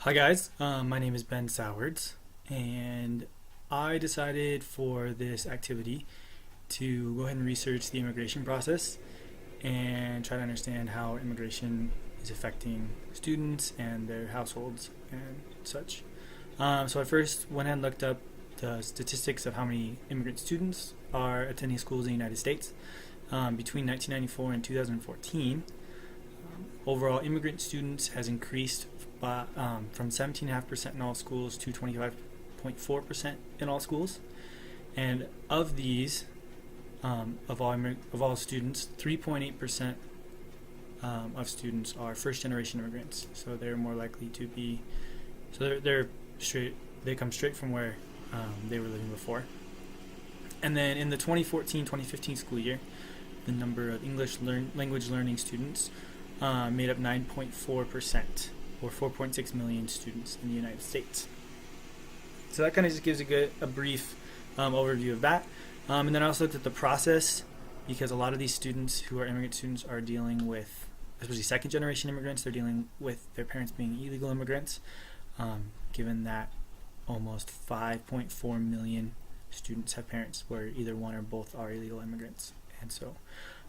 Hi guys, my name is Ben Sowards, and I decided for this activity to go ahead and research the immigration process and try to understand how immigration is affecting students and their households and such. So I first went ahead and looked up the statistics of how many immigrant students are attending schools in the United States between 1994 and 2014. Overall, immigrant students has increased from 17.5% in all schools to 25.4% in all schools. And of these, of all students, 3.8% of students are first-generation immigrants. So they're more likely to be. So they're straight. They come straight from where they were living before. And then in the 2014-2015 school year, the number of English language learning students made up 9.4%, or 4.6 million students in the United States. So that kind of just gives a brief overview of that. And then I also looked at the process, because a lot of these students who are immigrant students are dealing with, especially second generation immigrants, they're dealing with their parents being illegal immigrants, given that almost 5.4 million students have parents where either one or both are illegal immigrants. And so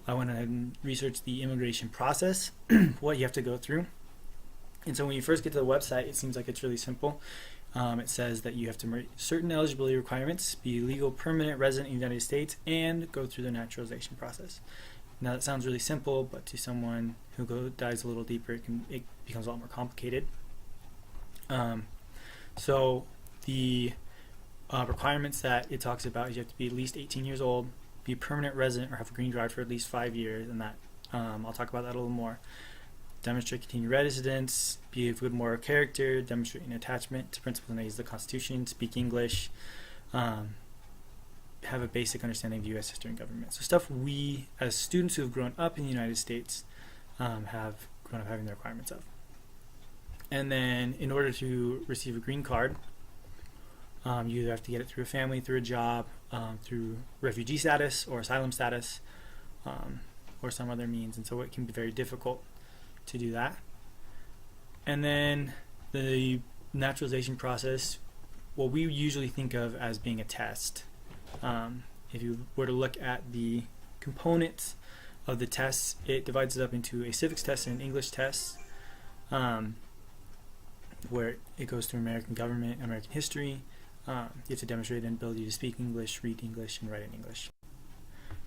I went ahead and researched the immigration process, what you have to go through. And so when you first get to the website, it seems like it's really simple. It says that you have to meet certain eligibility requirements, be a legal permanent resident in the United States, and go through the naturalization process. Now that sounds really simple, but to someone who dives a little deeper, it becomes a lot more complicated. So the requirements that it talks about is you have to be at least 18 years old, be a permanent resident, or have a green card for at least 5 years, and that I'll talk about that a little more. Demonstrate continued residence, be of good moral character, demonstrate an attachment to principles and values of the Constitution, speak English, have a basic understanding of U.S. history and government. So stuff we, as students who have grown up in the United States, have grown up having the requirements of. And then in order to receive a green card, you either have to get it through a family, through a job, through refugee status or asylum status, or some other means. And so it can be very difficult to do that. And then the naturalization process, what we usually think of as being a test. If you were to look at the components of the tests, it divides it up into a civics test and an English test, where it goes through American government, American history. You have to demonstrate an ability to speak English, read English, and write in English.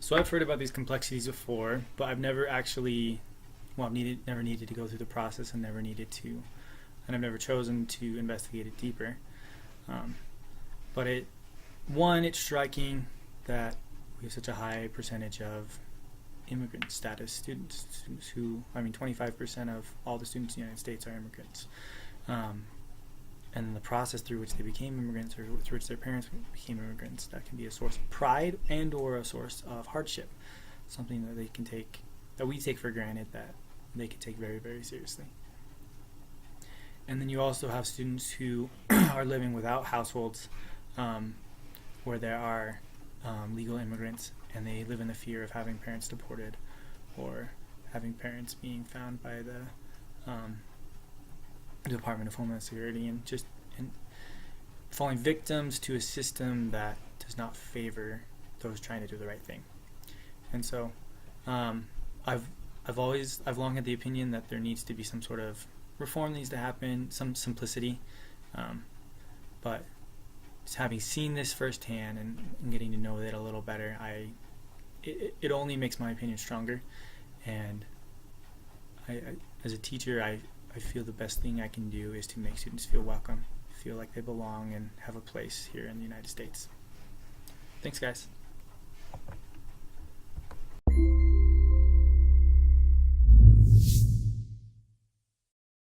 So I've heard about these complexities before, but I've never actually, never needed to go through the process, and I've never chosen to investigate it deeper. But it's striking that we have such a high percentage of immigrant status students who, 25% of all the students in the United States are immigrants. And the process through which they became immigrants, or through which their parents became immigrants, that can be a source of pride and or a source of hardship, something that we take for granted that they can take very, very seriously. And then you also have students who are living without households, where there are legal immigrants, and they live in the fear of having parents deported, or having parents being found by the Department of Homeland Security, and falling victims to a system that does not favor those trying to do the right thing. And so I've long had the opinion that there needs to be some sort of reform that needs to happen, some simplicity, but just having seen this firsthand and getting to know it a little better, it only makes my opinion stronger. And I as a teacher, I feel the best thing I can do is to make students feel welcome, feel like they belong, and have a place here in the United States. Thanks, guys.